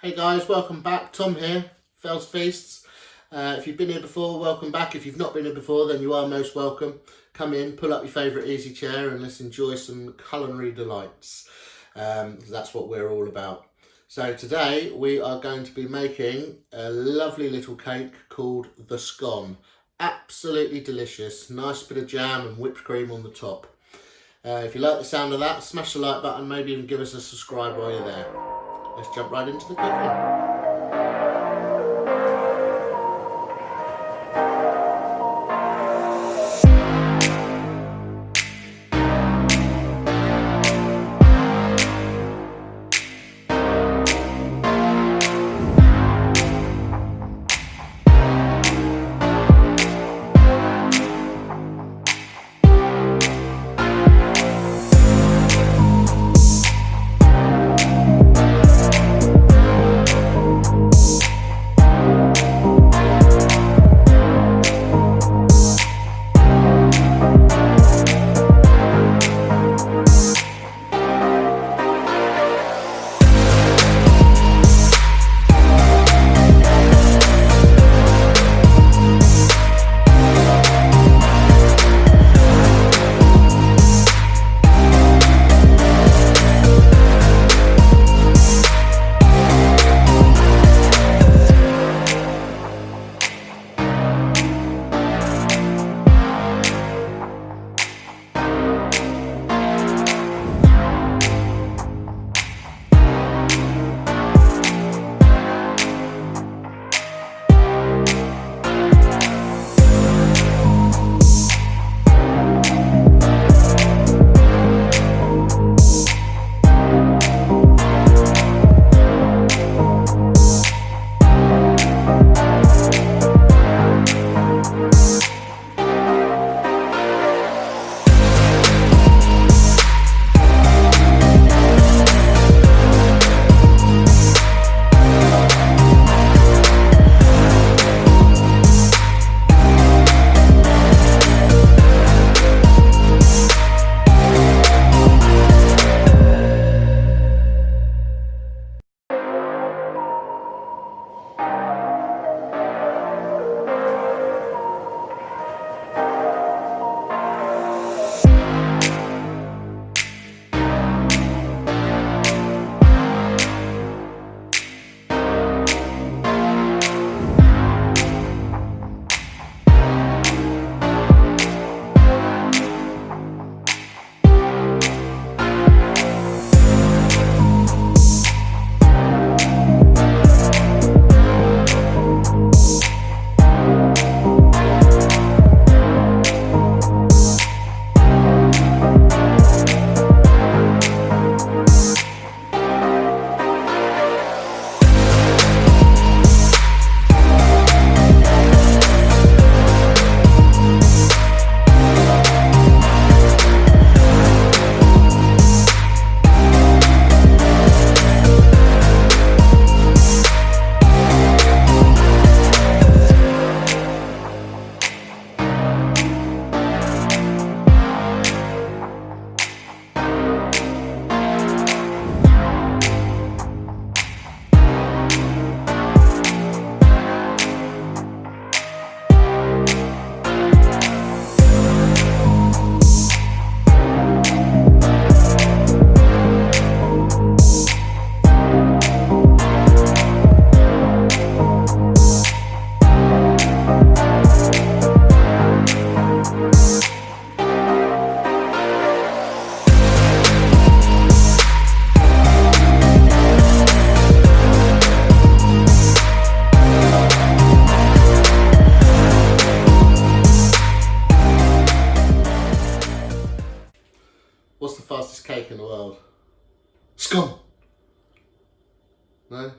Hey guys, welcome back. Tom here, Fells Feasts. If you've been here before, welcome back. If you've not been here before, then you are most welcome. Come in, pull up your favourite easy chair and let's enjoy some culinary delights. That's what we're all about. So today we are going to be making a lovely little cake called the scone. Absolutely delicious. Nice bit of jam and whipped cream on the top. If you like the sound of that, smash the like button, maybe even give us a subscribe while you're there. Let's jump right into the cooking. What's the fastest cake in the world? Scone! No?